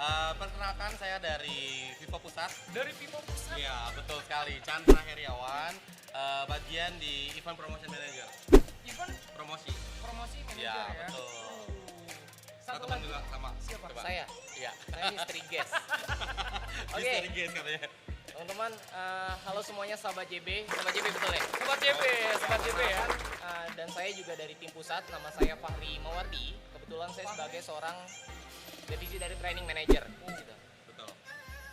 Perkenalkan saya dari Vivo Pusat. Dari Vivo Pusat? Iya, betul sekali. Chandra Heriawan, bagian di Event Promotion Manager. Event Promosi. promosi manager Iya, ya? betul. Satu teman lagi, juga sama. siapa? Coba. Saya, Iya. saya Misteri Guest. Oke. Misteri Guest katanya. Teman-teman, halo semuanya sahabat JB betul ya? Sobat JB ya? Dan saya juga dari tim pusat, nama saya Fahri Mawardi. Kebetulan saya sebagai seorang divisi dari training manager. Gitu. Betul.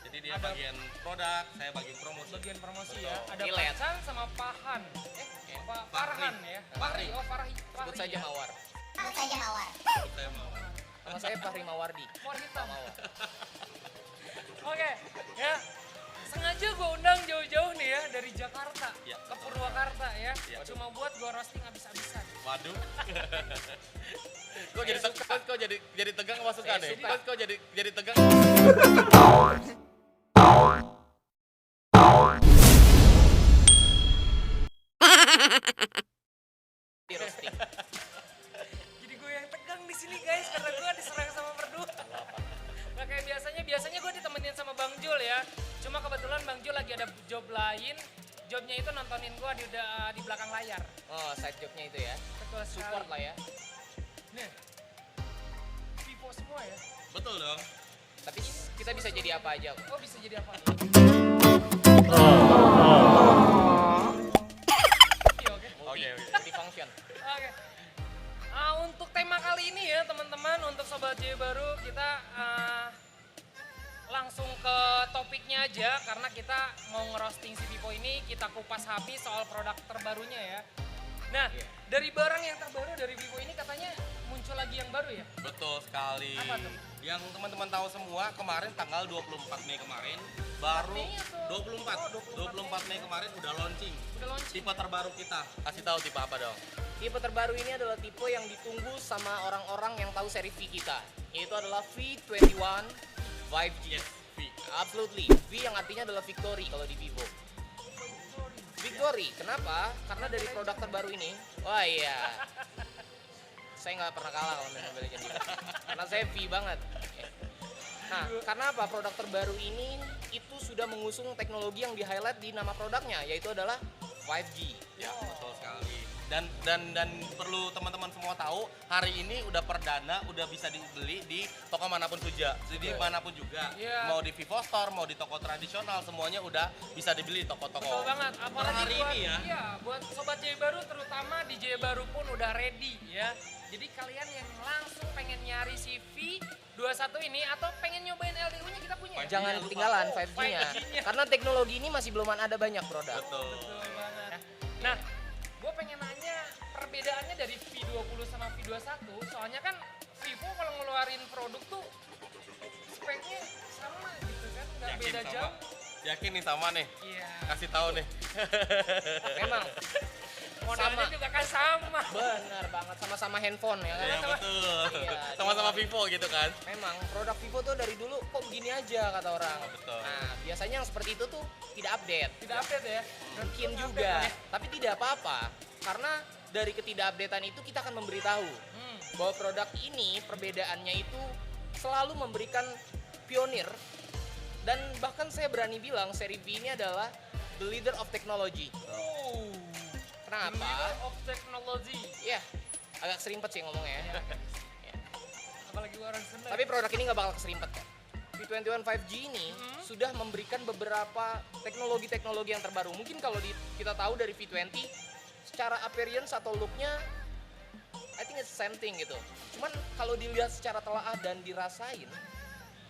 Jadi dia Ada- bagian produk, saya bagian promosi. Bagian promosi Betul. ya? Ada Kilet. Pacan sama Pahan. Farhan ya? Fahri. Oh Fahri. Sebut saja ya? Mawar. Saya mau. Nama saya Fahri Mawardi. Mawar hitam. Mawar. Oke, ya. Sengaja gue undang jauh-jauh nih ya dari Jakarta Ya, ke betul. Purwakarta ya. Ya. Cuma buat gue roasting habis-habisan. Waduh. Kok jadi kok jadi tegang apa suka Saya deh? suka. Kok jadi tegang? Di roasting. Jadi gue yang tegang di sini guys karena gue diserang sama berdua. Nah kayak biasanya gue ditemenin sama Bang Jul ya. Cuma kebetulan Bang Jul lagi ada job lain. Jobnya itu nontonin gue di belakang layar. Oh, side job-nya itu ya. Betul sekali. Support lah ya. Nih, Vivo semua ya. Betul dong. Tapi kita bisa jadi apa aja kok. Oh bisa jadi apa? Oke. Oke. Multifunction. Oke. Untuk tema kali ini ya teman-teman, untuk Sobat J baru kita langsung ke topiknya aja karena kita mau ngerosting si Vivo ini, kita kupas habis soal produk terbarunya ya. Nah, Iya. dari barang yang terbaru dari Vivo ini katanya muncul lagi yang baru ya? Betul sekali. Apa tuh? Yang teman-teman tahu semua kemarin tanggal 24 Mei kemarin baru Mei atau? 24 Mei kemarin udah launching. Udah launching? Tipe terbaru kita. Kasih tahu tipe apa dong? Tipe terbaru ini adalah tipe yang ditunggu sama orang-orang yang tahu seri V kita. Yaitu adalah V21 5G. Yes, V. Absolutely. V yang artinya adalah victory kalau di Vivo. Victory, kenapa? Karena dari produk terbaru ini, wah iya, saya nggak pernah kalah kalau main Mobile Legends ini. Karena saya V banget. Nah, karena apa? Produk terbaru ini itu sudah mengusung teknologi yang di-highlight di nama produknya, yaitu adalah 5G. Ya, betul sekali. Dan perlu teman-teman semua tahu, hari ini udah perdana, udah bisa dibeli di toko manapun saja. Jadi Betul. manapun juga. Iya. Mau di Vivo Store, mau di toko tradisional, semuanya udah bisa dibeli di toko-toko. Betul banget, apalagi Per hari buat, ini ya. iya, buat Sobat J baru terutama di J baru pun udah ready ya. Jadi kalian yang langsung pengen nyari si V21 ini atau pengen nyobain LDU-nya kita punya ya? Jangan Iya, lupa. ketinggalan Oh, 5G-nya. 5G-nya. Karena teknologi ini masih belum ada banyak produk. Betul. Betul banget. Nah, gue pengen nanya perbedaannya dari V20 sama V21. Soalnya kan Vivo kalau ngeluarin produk tuh speknya sama gitu kan, nggak Yakin beda sama? jauh. Yakin nih sama nih. Iya. Kasih tahu nih. Memang Modelnya sama. juga kan sama. benar banget, sama-sama handphone ya kan. Iya betul. Iya, Sama-sama cuma- Vivo gitu kan. Memang produk Vivo tuh dari dulu kok begini aja kata orang. Oh, betul. Nah, biasanya yang seperti itu tuh tidak update. Tidak update ya? Mungkin Belum juga, update, ya? tapi tidak apa-apa. Karena dari ketidakupdatean itu kita akan memberitahu bahwa produk ini perbedaannya itu selalu memberikan pionir, dan bahkan saya berani bilang seri V ini adalah the leader of technology. Oh. Kenapa? Leader of technology. Ya, agak serimpet sih ngomongnya ya. Ya. Apalagi orang Sunda. Tapi produk ini nggak bakal keserimpet kok. V21 5G ini sudah memberikan beberapa teknologi-teknologi yang terbaru. Mungkin kalau kita tahu dari V20, secara appearance atau looknya, I think it's same thing gitu. Cuman kalau dilihat secara telaah dan dirasain,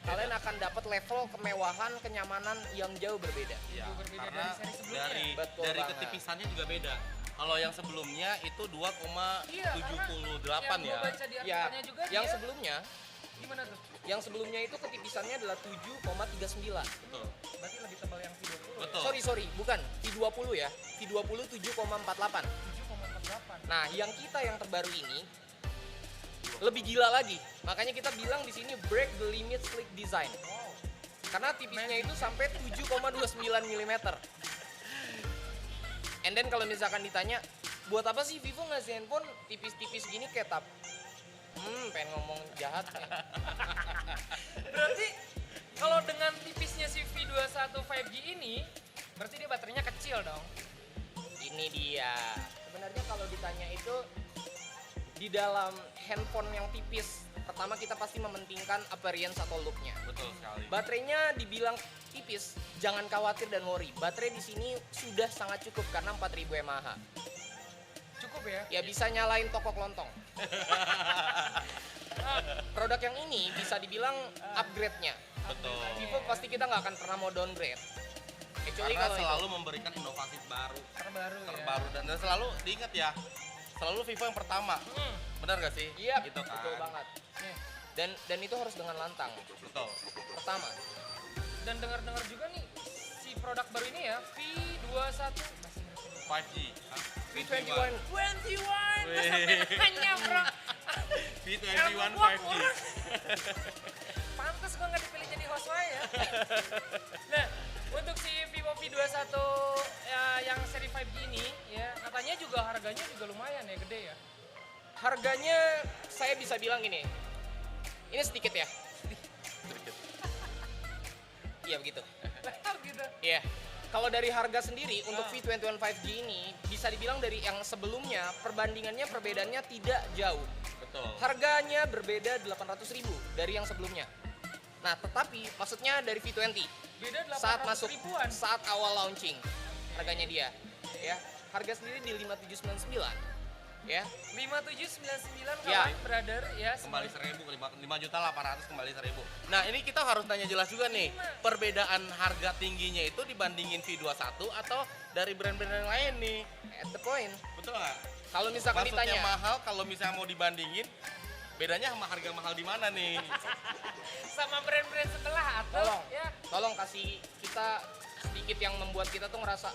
kalian akan dapat level kemewahan, kenyamanan yang jauh berbeda. Iya, Jauh berbeda karena dari seri sebelumnya. Betul dari banget. ketipisannya juga beda. Kalau yang sebelumnya itu 2,78 Iya, yang ya. gua baca di Ya, artikelnya juga yang dia, sebelumnya, gimana tuh? yang sebelumnya itu ketipisannya adalah 7,39. Betul. Berarti lebih tebal yang V20. Betul. Sorry, bukan V20 ya. V20 7,48. 7,48. Nah, yang kita yang terbaru ini lebih gila lagi. Makanya kita bilang di sini break the limit sleek design. Wow. Karena tipisnya itu sampai 7,29 mm. And then kalau misalkan ditanya, buat apa sih Vivo ngasih handphone tipis-tipis gini kayak tab? Pengen ngomong jahat nih. Berarti kecil dong. Ini dia. Sebenarnya kalau ditanya itu di dalam handphone yang tipis, pertama kita pasti mementingkan appearance atau look-nya. Betul sekali. Baterainya dibilang tipis, jangan khawatir dan worry. Baterai di sini sudah sangat cukup karena 4000 mAh. Cukup ya? Ya bisa nyalain toko kelontong. Produk yang ini bisa dibilang upgrade-nya. Betul. Vivo pasti kita nggak akan pernah mau downgrade. Kecuali Karena kalau selalu memberikan inovasi baru, Terbaru ya. dan selalu diingat ya, selalu Vivo yang pertama. Benar gak sih? Iya, Gitu kan. betul banget. Nih. Dan itu harus dengan lantang. Betul. Pertama, Dan dengar-dengar juga nih si produk baru ini ya, V21 masih ngerti dong. 5G. Hah? V21 21 Wih. sampai nanya bro. V21 Wah, 5G. orang. Pantes gua nggak dipilih jadi host wae ya. Nah, untuk si Vivo V21 ya, yang seri 5G ini ya, katanya juga harganya juga lumayan ya, gede ya. harganya saya bisa bilang gini. Ini sedikit ya. Sedikit. Iya begitu. Gitu. Iya. Kalau dari harga sendiri untuk Ah. V21 5G ini bisa dibilang dari yang sebelumnya perbandingannya perbedaannya tidak jauh. Betul. Harganya berbeda 800.000 dari yang sebelumnya. Nah, tetapi maksudnya dari V20 Beda 800 saat masuk ribuan. saat awal launching harganya dia ya. Harga sendiri di 5799 ya. 5799 Ya. kawan brother ya. Kembali 1.000, 5.800.000 kembali 1.000. Nah ini kita harus tanya jelas juga nih, perbedaan harga tingginya itu dibandingin V21 atau dari brand-brand yang lain nih? At the point. Betul nggak? Kalau misalkan Maksudnya ditanya mahal, kalau misalnya mau dibandingin, bedanya sama harga mahal di mana nih? Sama brand-brand sebelah atau tolong ya. tolong kasih kita sedikit yang membuat kita tuh ngerasa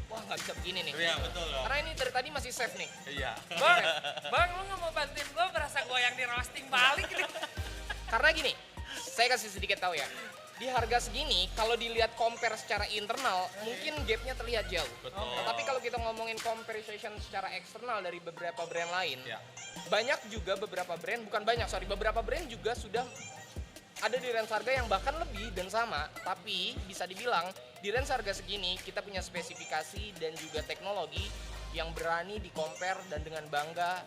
wah nggak bisa begini nih. Iya betul loh. Karena ini dari tadi masih safe nih. Iya. Bang, lu nggak mau bantuin gue berasa gue yang di roasting balik nih. Karena gini, saya kasih sedikit tahu ya. Di harga segini, kalau dilihat compare secara internal, mungkin gapnya terlihat jauh. Betul. Tapi kalau kita ngomongin comparison secara eksternal dari beberapa brand lain, Ya. banyak juga beberapa brand, bukan banyak, sorry, beberapa brand juga sudah ada di range harga yang bahkan lebih dan sama, tapi bisa dibilang di range harga segini kita punya spesifikasi dan juga teknologi yang berani di compare dan dengan bangga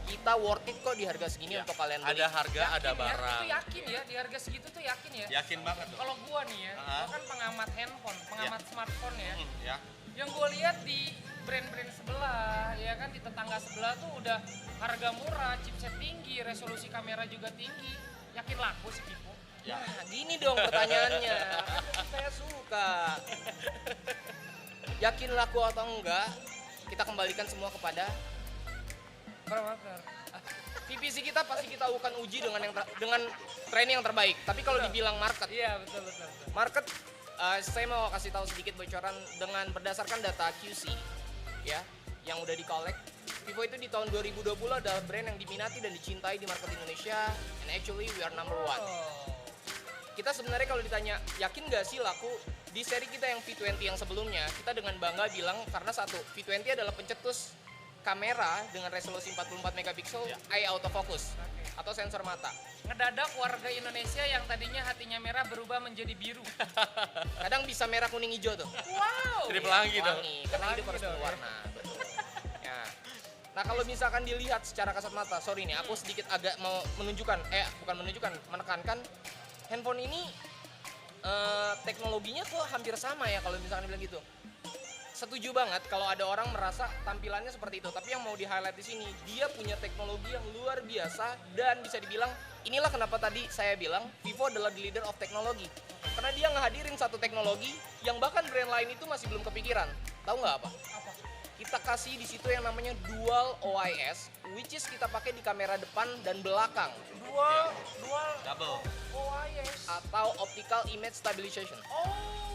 kita worth it kok di harga segini Ya. untuk kalian beli. Ada harga, ada Yakin ya, barang. itu yakin ya, di harga segitu tuh yakin ya. Yakin banget tuh. Kalau gua nih ya, Ah. gua kan pengamat handphone, pengamat smartphone ya. Ya. Yang gue lihat di brand-brand sebelah, ya kan di tetangga sebelah tuh udah harga murah, chipset tinggi, resolusi kamera juga tinggi. Yakin laku sih Vivo? Ya. Nah, gini dong pertanyaannya. Kan saya suka. Yakin laku atau enggak? Kita kembalikan semua kepada Bener. PPC kita pasti kita akan uji dengan training yang terbaik. Tapi kalau Betul. dibilang market, Iya betul. market saya mau kasih tahu sedikit bocoran dengan berdasarkan data QC ya yang udah di collect. Vivo itu di tahun 2020 adalah brand yang diminati dan dicintai di market Indonesia, and actually we are number one. Kita sebenarnya kalau ditanya yakin gak sih laku di seri kita yang V20 yang sebelumnya, kita dengan bangga bilang karena satu, V20 adalah pencetus kamera dengan resolusi 44 megapiksel Ya. eye autofocus atau sensor mata. Ngedadak warga Indonesia yang tadinya hatinya merah berubah menjadi biru. Kadang bisa merah kuning hijau tuh. Wow. Jadi pelangi dong. Wangi, karena hidup harus dong, ya. berwarna. Betul. Ya. Nah kalau misalkan dilihat secara kasat mata, sorry nih, aku sedikit agak mau menunjukkan, menekankan handphone ini teknologinya kok hampir sama ya kalau misalkan dibilang gitu. Setuju banget kalau ada orang merasa tampilannya seperti itu, tapi yang mau di highlight di sini dia punya teknologi yang luar biasa dan bisa dibilang inilah kenapa tadi saya bilang Vivo adalah the leader of teknologi. Karena dia ngehadirin satu teknologi yang bahkan brand lain itu masih belum kepikiran. Tahu nggak apa? Apa? Kita kasih di situ yang namanya dual OIS, which is kita pakai di kamera depan dan belakang Dual Double. OIS. atau optical image stabilization. Oh.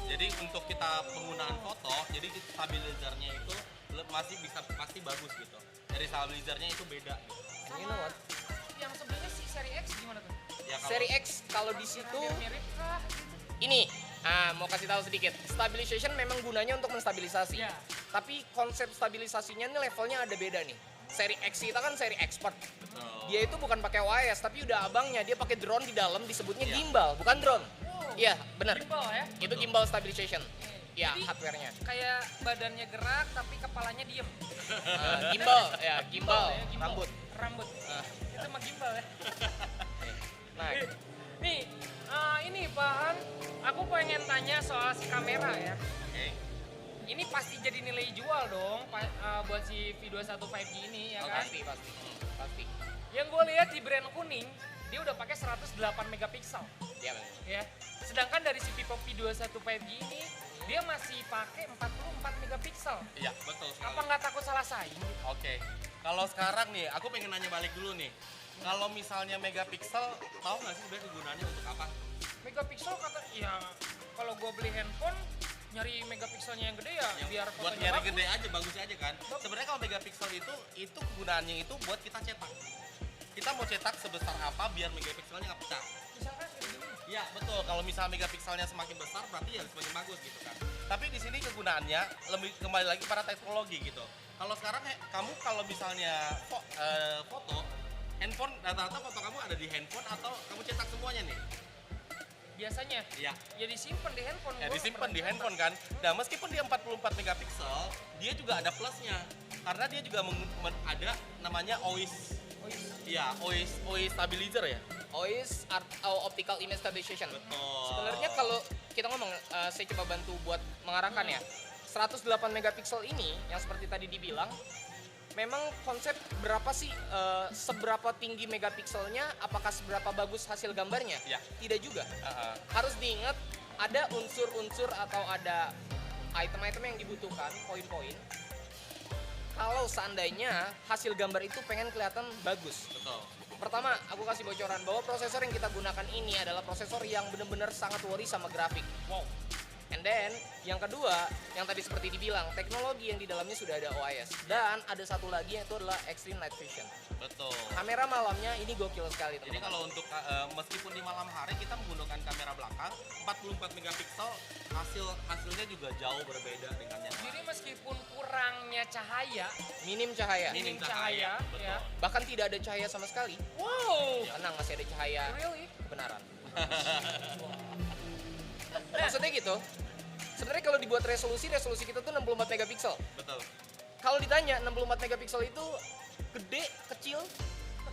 Jadi untuk kita penggunaan foto, jadi stabilizernya itu pasti bagus gitu. Dari stabilizernya itu beda gitu. And you know what? Yang sebelumnya si seri X gimana tuh? Ya, kalau- Seri X kalau di situ Mirip kah? ini, mau kasih tahu sedikit. Stabilization memang gunanya untuk menstabilisasi. Ya. Tapi konsep stabilisasinya ini levelnya ada beda nih. Seri X kita kan seri expert. Betul. Dia itu bukan pakai OIS tapi udah abangnya dia pakai drone di dalam disebutnya Iya. gimbal, bukan drone. Wow. Iya, benar. Gimbal ya? Itu gimbal stabilization. Ya, Jadi, hardware-nya. kayak badannya gerak tapi kepalanya diem. Gimbal, ya, gimbal, ya, gimbal. rambut. Rambut. Itu mah gimbal ya. Nah, Nih, ini Pak Han, aku pengen tanya soal si kamera ya. Oke. Ini pasti jadi nilai jual dong buat si V21 5G ini ya kan? pasti. Yang gue lihat di brand kuning, dia udah pakai 108 megapiksel. Ya, Ya. Sedangkan dari si Vivo V21 5G ini, dia masih pakai 44 megapiksel. Iya, betul sekali. Apa nggak takut salah saing? Oke. Kalau sekarang nih, aku pengen nanya balik dulu nih. Kalau misalnya megapiksel, tahu nggak sih sebenarnya kegunaannya untuk apa? Megapiksel kata, ya kalau gue beli handphone, nyari megapikselnya yang gede ya, biar Buat fotonya nyari bagus. gede aja, bagus aja kan. Sebenarnya kalau megapiksel itu kegunaannya itu buat kita cetak. Kita mau cetak sebesar apa biar megapikselnya nggak pecah. Misalkan kayak gini. Ya betul, kalau misalnya megapikselnya semakin besar berarti ya semakin bagus gitu kan. Tapi di sini kegunaannya lebih kembali lagi pada teknologi gitu. Kalau sekarang kamu kalau misalnya foto, handphone rata-rata foto kamu ada di handphone atau kamu cetak semuanya nih? Biasanya Iya. ya disimpan di handphone. Ya Gua disimpan di pernah handphone kan. Nah meskipun dia 44 megapiksel, dia juga ada plusnya. Karena dia juga ada namanya OIS. Iya, OIS stabilizer ya. OIS Optical Image Stabilization. Betul. Sebenarnya kalau kita ngomong, saya coba bantu buat mengarahkan ya. 108 megapiksel ini yang seperti tadi dibilang, memang konsep berapa sih, seberapa tinggi megapikselnya, apakah seberapa bagus hasil gambarnya? Ya. Tidak juga. Harus diingat ada unsur-unsur atau ada item-item yang dibutuhkan, poin-poin. Kalau seandainya hasil gambar itu pengen kelihatan bagus. Betul. Pertama, aku kasih bocoran bahwa prosesor yang kita gunakan ini adalah prosesor yang benar-benar sangat worry sama grafik. Wow. And then, yang kedua, yang tadi seperti dibilang, teknologi yang di dalamnya sudah ada OIS. Dan ada satu lagi yaitu adalah Extreme Night Vision. Betul. Kamera malamnya ini gokil sekali, Jadi teman-teman. kalau untuk meskipun di malam hari kita menggunakan kamera belakang 44 megapiksel, hasilnya juga jauh berbeda dengan yang Jadi lain. meskipun kurangnya cahaya, Minim cahaya. Minim cahaya, betul. ya. Bahkan tidak ada cahaya sama sekali. Wow. Tenang, masih ada cahaya Really? kebenaran. Maksudnya gitu. Sebenarnya kalau dibuat resolusi kita tuh 64 megapiksel. Betul. Kalau ditanya 64 megapiksel itu gede, kecil,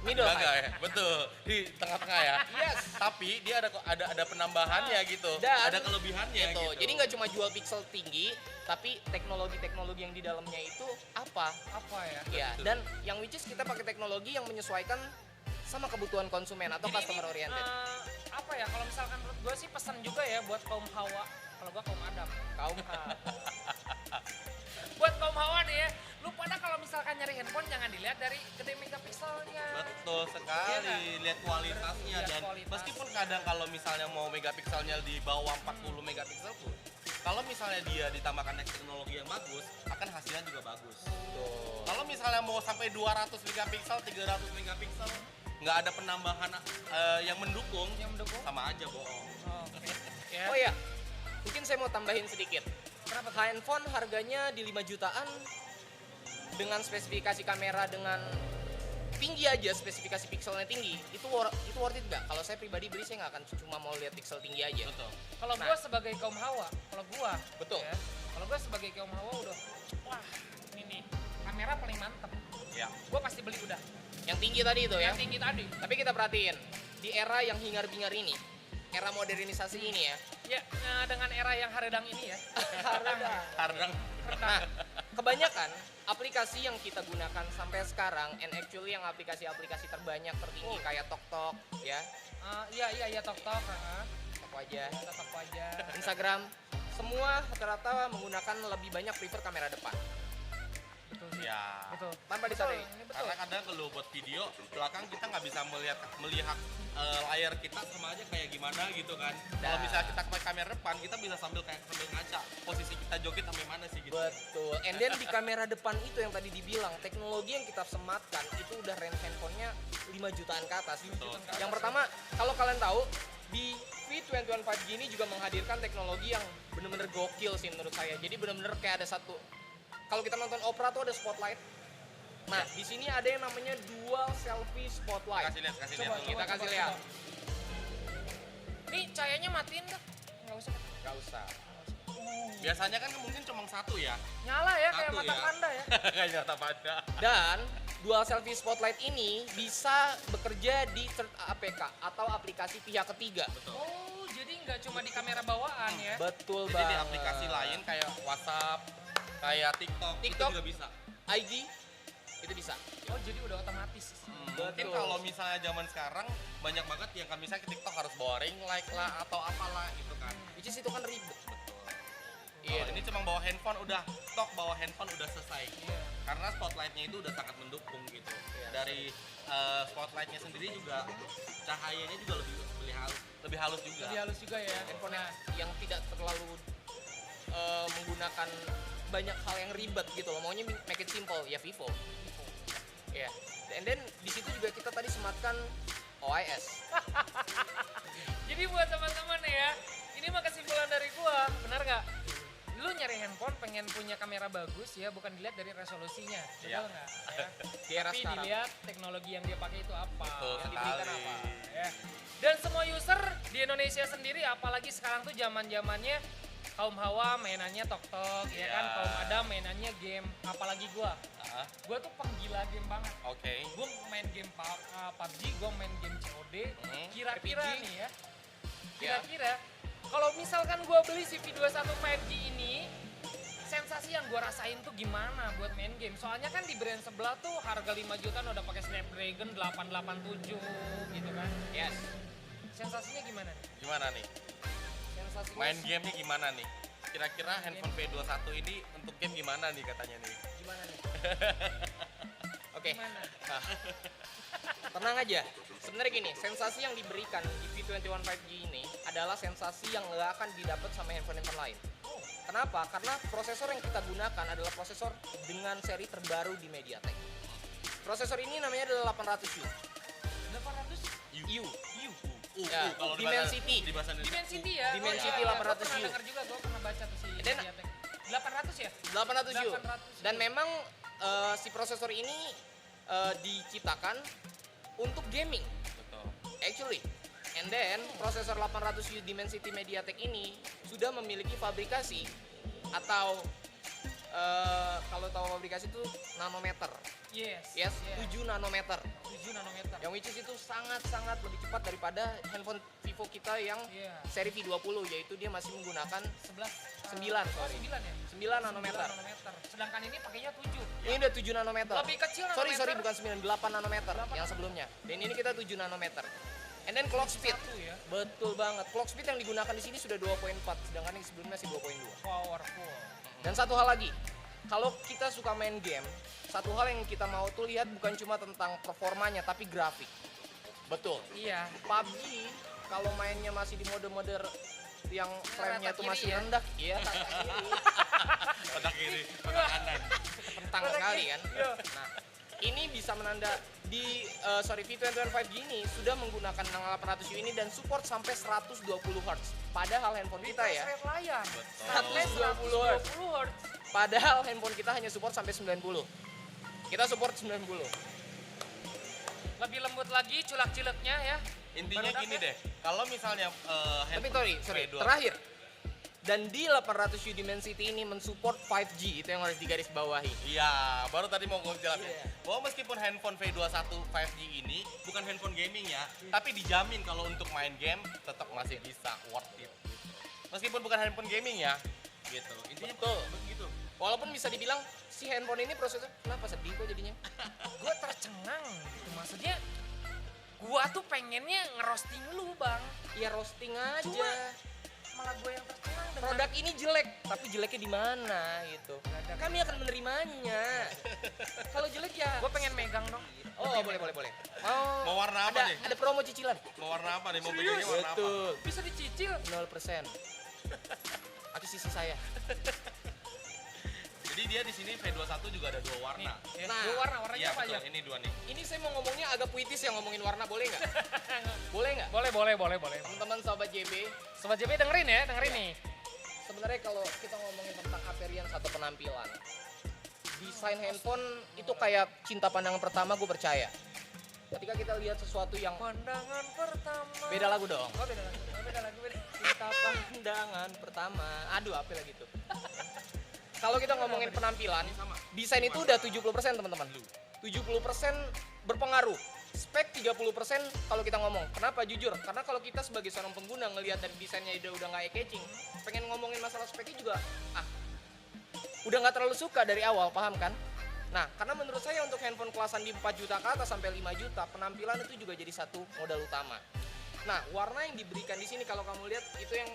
middle Enggak height. ya, betul. Di tengah-tengah ya. Yes. Tapi dia ada penambahannya gitu. Dan ada kelebihannya Gitu. gitu. Jadi nggak cuma jual pixel tinggi, tapi teknologi-teknologi yang di dalamnya itu apa? Apa ya? Ya, Betul. dan yang which is kita pakai teknologi yang menyesuaikan sama kebutuhan konsumen atau Jadi customer ini, oriented. apa ya, kalau misalkan menurut gue sih pesan juga ya buat kaum Hawa, kalau gue kaum Adam. Kaum Buat kaum Hawa nih ya, lu pada kalau misalkan nyari handphone jangan dilihat dari gede megapikselnya. Betul sekali, Iya kan? lihat kualitasnya Lihat dan kualitas. meskipun kadang kalau misalnya mau megapikselnya di bawah 40 megapiksel pun, kalau misalnya dia ditambahkan teknologi yang bagus, akan hasilnya juga bagus. Kalau misalnya mau sampai 200 megapiksel, 300 megapiksel, nggak ada penambahan yang mendukung, sama aja bohong. Oh, oke. Ya. Oh ya, mungkin saya mau tambahin sedikit. Kenapa tuh? Handphone harganya di 5 jutaan dengan spesifikasi kamera dengan tinggi aja, spesifikasi pixelnya tinggi, itu worth it nggak? Kalau saya pribadi beli, saya nggak akan cuma mau lihat pixel tinggi aja. Betul. Kalau Nah. gue sebagai kaum Hawa, kalau gue, Betul. ya, kalau gue sebagai kaum Hawa udah, wah ini nih kamera paling mantep. Ya. Gue pasti beli udah. Yang tinggi tadi itu ya. Yang tinggi tadi. Tapi kita perhatiin, di era yang hingar-bingar ini, era modernisasi ini ya, Ya, dengan era yang haredang ini ya. Kadang nah, kebanyakan aplikasi yang kita gunakan sampai sekarang, and actually yang aplikasi-aplikasi terbanyak, tertinggi kayak TokTok, ya, Iya, tok-tok. Tok aja, Tok aja. Instagram, semua rata-rata menggunakan lebih banyak prefer kamera depan, Betul sih. ya. Betul. tanpa Betul, disadari. ini betul. Karena kadang kalau buat video belakang kita nggak bisa melihat layar kita sama aja kayak gimana gitu kan. Kalau Nah. misalnya kita pakai kamera depan, kita bisa sambil ngaca posisi kita joget sampai mana sih gitu. Betul. And then di kamera depan itu yang tadi dibilang, teknologi yang kita sematkan itu udah range handphonenya 5 jutaan ke atas. Betul. Yang pertama, kalau kalian tahu, di V21 5G ini juga menghadirkan teknologi yang bener-bener gokil sih menurut saya. Jadi bener-bener kayak ada satu, kalau kita nonton opera tuh ada spotlight. Nah, di sini ada yang namanya dual selfie spotlight. Kasih lihat Coba, nih. Kita kasih lihat. Nih cahayanya matiin nggak? Nggak usah. Gak usah. Biasanya kan mungkin cuma satu ya. Nyala ya kayak Satu mata ya. panda ya. Kayak nyata pada. Dan dual selfie spotlight ini bisa bekerja di third APK atau aplikasi pihak ketiga. Betul. Oh, jadi nggak cuma di kamera bawaan ya. Betul Jadi banget. di aplikasi lain kayak WhatsApp, kayak TikTok, TikTok. itu juga bisa. IG itu bisa. Oh, jadi udah otomatis. Mungkin Betul. kalau misalnya zaman sekarang banyak banget yang kan misalnya ke TikTok harus bawa ring light lah atau apalah gitu kan. Which is itu kan ribet. Betul. Iya. Kalau ini cuma bawa handphone udah tok, bawa handphone udah selesai. Iya. Karena spotlightnya itu udah sangat mendukung gitu. Iya. Dari spotlightnya sendiri juga cahayanya juga lebih halus juga. Lebih halus juga ya. Handphone Nah, yang tidak terlalu menggunakan banyak hal yang ribet gitu loh. Maunya make it simple ya Vivo. Ya. And then di situ juga kita tadi sematkan OIS. jadi buat teman-teman ya, ini mah kesimpulan dari gua, benar nggak? Lu nyari handphone pengen punya kamera bagus ya, bukan dilihat dari resolusinya, Iya. betul nggak? Ya. Di era Tapi sekarang. dilihat teknologi yang dia pakai itu apa, Betul yang diberikan sekali. apa. Ya. Dan semua user di Indonesia sendiri, apalagi sekarang tuh zaman-zamannya kaum hawa mainannya tok-tok, ya kan? Iya. Kaum adam mainannya game, apalagi gua. Ah, Gua tuh penggila game banget. Oke. Gue main game PUBG, gue main game COD. Hmm, Kira-kira RPG. nih ya, kira-kira kalau misalkan gue beli si V21 5G ini, sensasi yang gue rasain tuh gimana buat main game? Soalnya kan di brand sebelah tuh harga 5 jutaan udah pakai Snapdragon 887 gitu kan. Yes. Sensasinya gimana nih? Gimana nih? Sensasinya Main game nih gimana nih? Kira-kira handphone V21 ini untuk game gimana nih katanya nih? gimana nih? Oke. Gimana? Tenang aja. Sebenarnya gini, sensasi yang diberikan di V21 5G ini adalah sensasi yang nggak akan didapat sama handphone-handphone lain. Kenapa? Karena prosesor yang kita gunakan adalah prosesor dengan seri terbaru di MediaTek. Prosesor ini namanya adalah 800U. 800 U. Ya, kalau di bahasa- Dimensity. di bahasa Indonesia. Dimensity ya? Dimensity Gue 800U. pernah denger juga, gue pernah baca tuh si Dan- Mediatek. 800 ya? 800U. 800U. Dan memang si prosesor ini diciptakan untuk gaming. Betul. Actually. And then prosesor 800U Dimensity MediaTek ini sudah memiliki fabrikasi atau kalau tahu fabrikasi itu nanometer. Yes. Yes, yes. 7 nanometer. 7 nanometer. Yang which is itu sangat-sangat lebih cepat daripada handphone Vivo kita yang Iya. seri V20, yaitu dia masih menggunakan 11 9, oh, sorry. 9 ya? 9 nanometer. 9 nanometer. Sedangkan ini pakainya 7. Ini udah 7 nanometer. Lebih kecil Sorry, nanometer. bukan 9, 8 nanometer 8 yang sebelumnya. Dan ini kita 7 nanometer. And then clock speed. 1 ya. Betul banget. Clock speed yang digunakan di sini sudah 2.4, sedangkan yang sebelumnya masih 2.2. Powerful. Dan satu hal lagi, kalau kita suka main game, satu hal yang kita mau tuh lihat bukan cuma tentang performanya, tapi grafik. Betul. Iya. PUBG kalau mainnya masih di mode-mode yang frame-nya Rata tuh kiri masih ya? rendah, iya rata kiri, Otak kiri, otak kanan. kentang Rata sekali kiri, kan. iya. Nah, ini bisa menanda di V21 5G ini sudah menggunakan 800U ini dan support sampai 120 Hz. Padahal handphone kita ya, Refresh rate layar. Betul. Sampai 120 Hz. 120 Hz. Padahal handphone kita hanya support sampai 90. Kita support 90. Lebih lembut lagi culak-cileknya ya. Intinya Baru gini dapet. deh, kalau misalnya Tapi handphone sorry, V21 terakhir. Dan di 800U Dimensity ini mensupport 5G, itu yang harus digarisbawahi. Iya, baru tadi mau gue jelasin. Iya. Bahwa meskipun handphone V21 5G ini bukan handphone gaming ya, tapi dijamin kalau untuk main game tetap masih bisa worth it. Gitu. Meskipun bukan handphone gaming ya, gitu. Intinya Betul. begitu. Walaupun bisa dibilang si handphone ini prosesor kenapa sedih kok jadinya? Gue tercengang gitu. Maksudnya gua tuh pengennya ngerosting lu bang. Ya roasting aja. Cuma malah gue yang tercengang dengan Produk ini jelek, tapi jeleknya di mana gitu. ada. Kami akan menerimanya. Kalau jelek ya. Gue pengen megang dong. Oh, boleh. Mau warna apa nih? Ada promo cicilan. Mau warna apa nih? Mau Serius? belinya warna apa? Betul. Bisa dicicil. 0%. Akuisisi saya. Jadi dia di sini V21 juga ada dua warna. Ya, Nah, dua warnanya Iya apa betul, aja? ini dua nih. Ini saya mau ngomongnya agak puitis ya ngomongin warna, boleh nggak? Boleh nggak? Boleh. Teman-teman sahabat JB, Sobat JB dengerin ya, dengerin nih. sebenarnya kalau kita ngomongin tentang appearance atau penampilan, desain handphone itu kayak cinta pandangan pertama, gue percaya. Ketika kita lihat sesuatu yang Pandangan pertama. beda lagu dong. Oh beda lagi. Cinta mata pandangan pertama. Aduh, apa lagi tuh? Kalau kita ngomongin penampilan, desain itu udah 70% teman-teman. 70% berpengaruh. Spek 30% kalau kita ngomong. Kenapa? Jujur, karena kalau kita sebagai seorang pengguna ngelihat dari desainnya udah nggak eye-catching, pengen ngomongin masalah speknya juga, udah nggak terlalu suka dari awal, paham kan? Nah, karena menurut saya untuk handphone kelasan di 4 juta ke atas sampai 5 juta, penampilan itu juga jadi satu modal utama. Nah, warna yang diberikan di sini kalau kamu lihat itu yang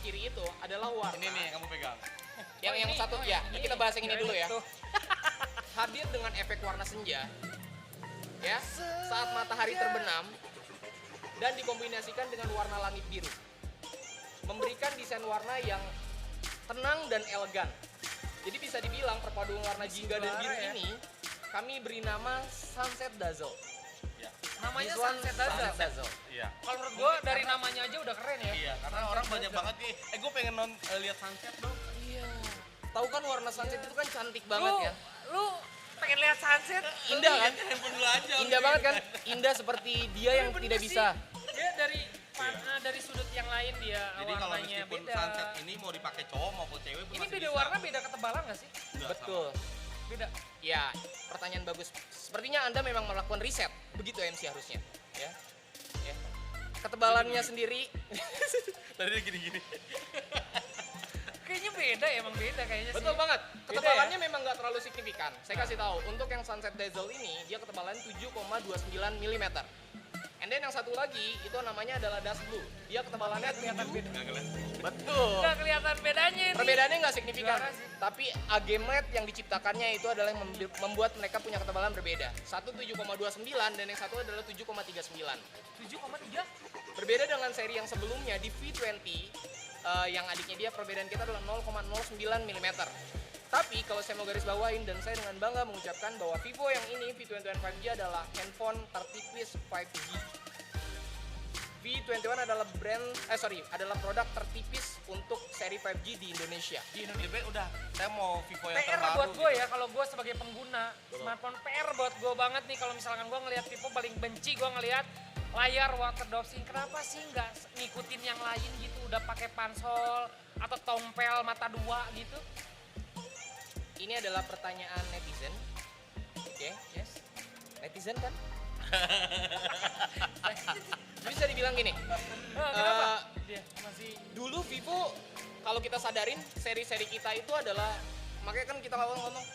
kiri itu adalah warna. Ini nih kamu pegang. Yang satu ya, kita bahas yang ini dulu ya. Hadir dengan efek warna senja. Ya, saat matahari terbenam dan dikombinasikan dengan warna langit biru. Memberikan desain warna yang tenang dan elegan. Jadi bisa dibilang perpaduan warna jingga dan biru ini kami beri nama Sunset Dazzle. Ya. Namanya This one Sunset Sunset Dazzle. Dazzle. Iya. Kalau menurut gua dari namanya aja udah keren ya. Iya, karena orang banyak banget nih. Gue pengen lihat sunset dong. Iya. Tahu kan warna sunset itu kan cantik banget ya. Lu pengen lihat sunset? Indah kan? Handphone dulu aja. Indah banget kan? Indah seperti dia yang tidak bisa. Dia dari sudut yang lain dia Jadi kalau warnanya meskipun beda. sunset ini mau dipakai cowok maupun cewek pun Ini masih beda bisa. warna, beda ketebalan nggak sih? Enggak, Betul. Beda. Ya, pertanyaan bagus. Sepertinya Anda memang melakukan riset. Begitu MC harusnya, ya. Ya. Ketebalannya sendiri sama. Tadi dia gini-gini. Kayaknya beda ya, emang beda kayaknya sih. betul banget. Beda Ketebalannya memang nggak terlalu signifikan. Saya kasih tahu, untuk yang Sunset Dazzle ini dia ketebalan 7,29 mm. And then yang satu lagi itu namanya adalah Dust Blue. Dia ketebalannya Kelihatan 7. beda. Betul. Nggak kelihatan bedanya ini. Perbedaannya nggak signifikan, Juara sih. tapi AGMLED yang diciptakannya itu adalah yang membuat mereka punya ketebalan berbeda. Satu 7,29 dan yang satu adalah 7,39. 7,3? Berbeda dengan seri yang sebelumnya di V20 yang adiknya dia, perbedaan kita adalah 0,09 mm. Tapi kalau saya mau garis bawain dan saya dengan bangga mengucapkan bahwa Vivo yang ini V21 5G adalah handphone tertipis 5G. V21 adalah adalah produk tertipis untuk seri 5G di Indonesia. Di Indonesia udah, saya mau Vivo yang PR terbaru. buat gue ya, kalau gue sebagai pengguna smartphone PR buat gue banget nih kalau misalkan gue ngelihat Vivo paling benci gue ngelihat layar water dopsing. Kenapa sih nggak ngikutin yang lain gitu, udah pakai pansol atau tompel mata dua gitu? Ini adalah pertanyaan netizen. Oke, yes. Netizen kan? Bisa dibilang gini. Kenapa? Dia masih Dulu Vivo kalau kita sadarin seri-seri kita itu adalah, makanya kan kita awal ngomong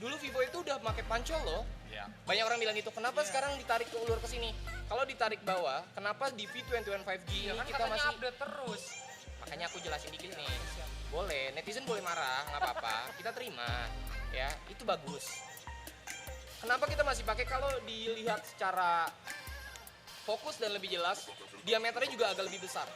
dulu Vivo itu udah pakai pancol loh. Iya. Banyak orang bilang gitu, kenapa sekarang ditarik ke ulur ke sini? Kalau ditarik bawah, kenapa di V21 5G ya ini kan kita katanya masih, update terus. makanya aku jelasin dikit nih. Boleh, netizen boleh marah, nggak apa-apa, kita terima. Ya, itu bagus. Kenapa kita masih pakai? Kalau dilihat secara fokus dan lebih jelas, diameternya juga agak lebih besar.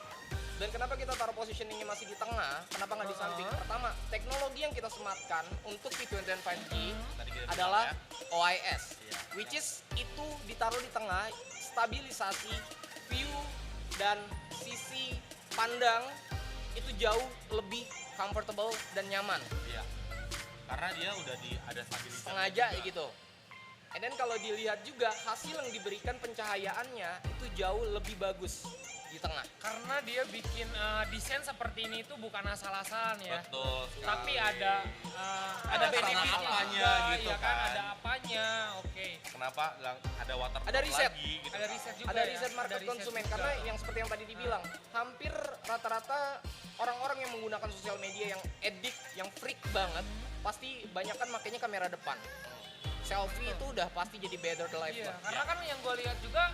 Dan kenapa kita taruh positioningnya masih di tengah? Kenapa nggak di samping? Pertama, teknologi yang kita sematkan untuk V21 5G Tadi kita adalah bilang OIS, Iya. which is itu ditaruh di tengah, stabilisasi view dan sisi pandang itu jauh lebih comfortable dan nyaman. Iya. Karena dia udah ada stabilisasi. Sengaja juga. gitu. And then kalau dilihat juga hasil yang diberikan pencahayaannya itu jauh lebih bagus di tengah. Karena dia bikin desain seperti ini itu bukan asal-asalan ya. Betul sekali. Tapi ada Ada benefitnya apanya juga, gitu ya kan. Ada apanya, oke. Kenapa ada water Ada riset. lagi gitu. Ada kan. riset juga Ada ya, riset market ada riset konsumen juga. karena yang seperti yang tadi dibilang, hampir rata-rata orang-orang yang menggunakan sosial media yang addict, yang freak banget, pasti banyak kan makanya kamera depan. Selfie itu udah pasti jadi better the life. Iya, lah. karena kan yang gue lihat juga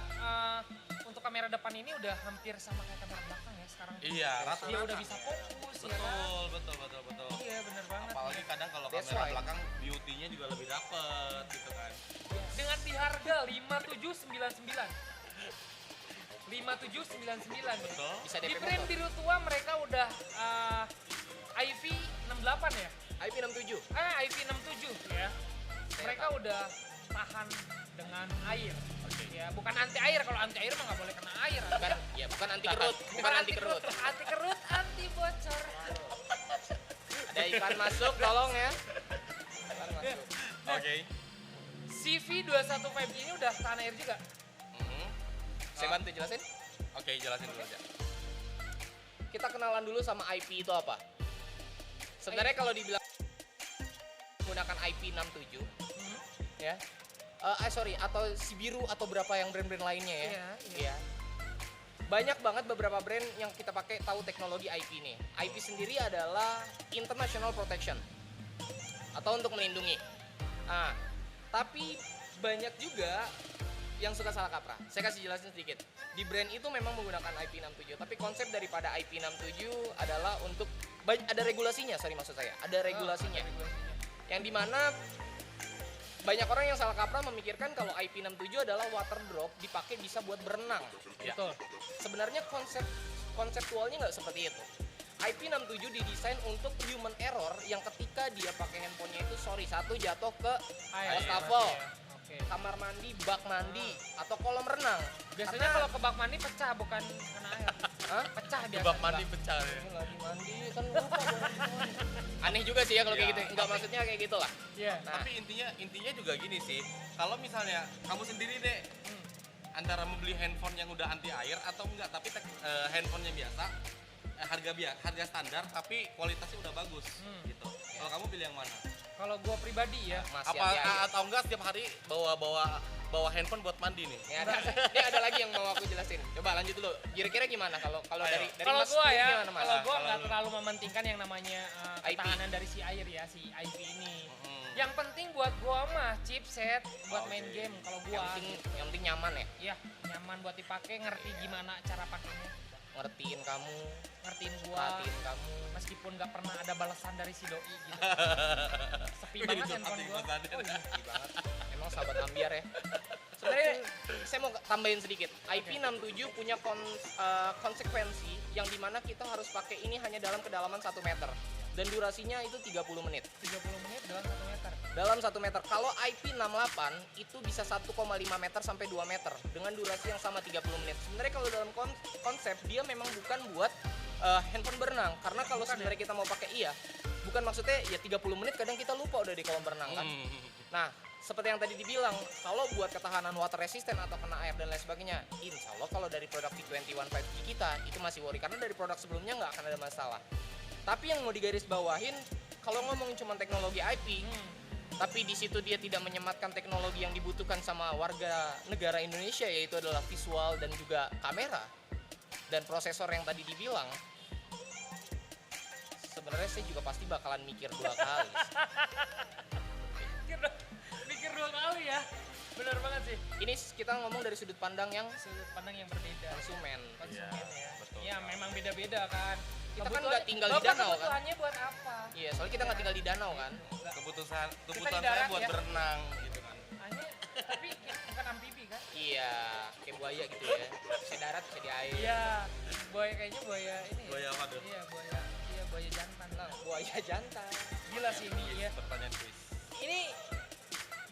untuk kamera depan ini udah hampir sama kayak kamera belakang ya sekarang. Iya, rata-rata. Dia udah bisa fokus ya kan. Betul. Iya bener banget. Apalagi kadang kalau That's kamera why. belakang beauty-nya juga lebih dapet gitu kan. Dengan di harga 5799. 5799 ya. Betul. Bisa Di DP print motor. biru tua mereka udah IP68 ya? IP67. IP67 ya. Mereka udah tahan dengan air. Ya, bukan anti air. Kalau anti air mah nggak boleh kena air. Bukan, ya bukan anti kerut, bukan anti kerut. Anti kerut, anti bocor. Ada ikan masuk, tolong ya. Ikan masuk. Oke. CV21 5G ini udah tahan air juga. Saya bantu jelasin. Oke, jelasin dulu aja. Kita kenal kenalan dulu sama IP itu apa. Sebenarnya kalau dibilang menggunakan IP 67 ya. Atau Sibiru atau berapa yang brand-brand lainnya ya. Iya. Banyak banget beberapa brand yang kita pakai tahu teknologi IP nih. IP sendiri adalah international protection atau untuk melindungi. Nah, tapi banyak juga yang suka salah kaprah. Saya kasih jelasin sedikit. Di brand itu memang menggunakan IP 67, tapi konsep daripada IP 67 adalah untuk ada regulasinya, maksud saya. Ada regulasinya. Yang dimana banyak orang yang salah kaprah memikirkan kalau IP 67 adalah water drop dipakai bisa buat berenang. Ya. Betul. Sebenarnya konseptualnya nggak seperti itu. IP 67 didesain untuk human error yang ketika dia pakai handphonenya itu jatuh ke wastafel, kamar mandi, bak mandi, atau kolam renang. Biasanya kalau ke bak mandi pecah, bukan kena air. Pecah Di biasa. bak mandi pecah ya. Ini lagi mandi kan lupa dong. Aneh juga sih ya kalau kayak gitu. Enggak, maksudnya kayak gitulah. Iya. Nah, Tapi intinya juga gini sih. Kalau misalnya kamu sendiri deh antara membeli handphone yang udah anti air atau enggak, tapi handphonenya biasa, harga standar tapi kualitasnya udah bagus gitu. Kalau kamu pilih yang mana? Kalau gua pribadi ya, masih Apa hati-hati. atau enggak setiap hari bawa handphone buat mandi nih? Ini ada lagi yang mau aku jelasin. Coba lanjut dulu. Kira-kira gimana kalau Ayo. dari kalau Mas gua sendiri ya, gimana, Mas? kalau gua Kalau nggak lu. terlalu mementingkan yang namanya IP. ketahanan dari si air ya, si IP ini. Hmm. Yang penting buat gua mah chipset buat main Oke. game. Kalau yang gua, penting nyaman ya. ya nyaman buat dipakai, ngerti gimana cara pakainya, Ngertiin kamu, ngertiin gua. perhatiin kamu. Meskipun nggak pernah ada balasan dari si doi gitu. Sepi Jadi banget curhat handphone nih, gua. gua sadar. Oh, iya. Sepi banget. Emang sahabat ambiar ya. Sebenarnya saya mau tambahin sedikit. IP67 punya konsekuensi yang dimana kita harus pakai ini hanya dalam kedalaman 1 meter dan durasinya itu 30 menit. 30 menit dalam 1 meter. Dalam 1 meter. Kalau IP68 itu bisa 1,5 meter sampai 2 meter dengan durasi yang sama 30 menit. Sebenarnya kalau dalam konsep dia memang bukan buat handphone berenang, karena kalau sebenarnya kita mau pakai bukan maksudnya ya 30 menit kadang kita lupa udah di kolam berenang kan. Nah, seperti yang tadi dibilang, kalau buat ketahanan water resistant atau kena air dan lain sebagainya, insya Allah kalau dari produk V21 5G kita itu masih worry, karena dari produk sebelumnya nggak akan ada masalah. Tapi yang mau digaris bawahin, kalau ngomongin cuma teknologi IP, tapi di situ dia tidak menyematkan teknologi yang dibutuhkan sama warga negara Indonesia, yaitu adalah visual dan juga kamera dan prosesor yang tadi dibilang, sebenarnya saya juga pasti bakalan mikir 2 kali. Mikir 2 kali ya. Bener banget sih. Ini kita ngomong dari sudut pandang yang Sudut pandang yang berbeda. konsumen. Konsumen ya. betul. Ya memang beda-beda kan. Kita kan Kebutuhan- nggak tinggal di Bapak danau, kan? kebutuhannya buat apa? Iya, soalnya kita nggak tinggal di danau kan. Kebutuhan di saya darat buat ya. berenang gitu kan. Hanya tapi bukan amfibi kan? Iya, kayak buaya gitu ya. Bisa darat, bisa di air. Iya. Buaya kayaknya buaya ini ya. Buaya apa tuh? Iya, buaya jantan lah. Buaya jantan. Gila sih ini ya. Pertanyaan quiz. Ini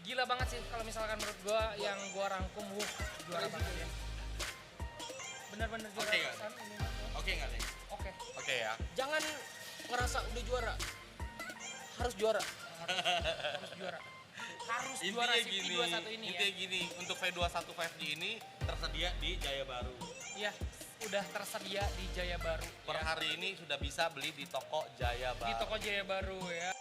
gila banget sih kalau misalkan menurut gua yang gua rangkum, juara banget ya. Bener-bener juara Oke nggak? pisan ini. Oke nggak nih? Oke. Oke ya. Jangan ngerasa udah juara. Harus juara. Harus juara. Harus juara Intinya si gini, V21 ini ya. intinya gini, untuk V21 5G ini tersedia di Jaya Baru. Iya, udah tersedia di Jaya Baru Per ya. hari ini sudah bisa beli di toko Jaya Baru. Di toko Jaya Baru ya.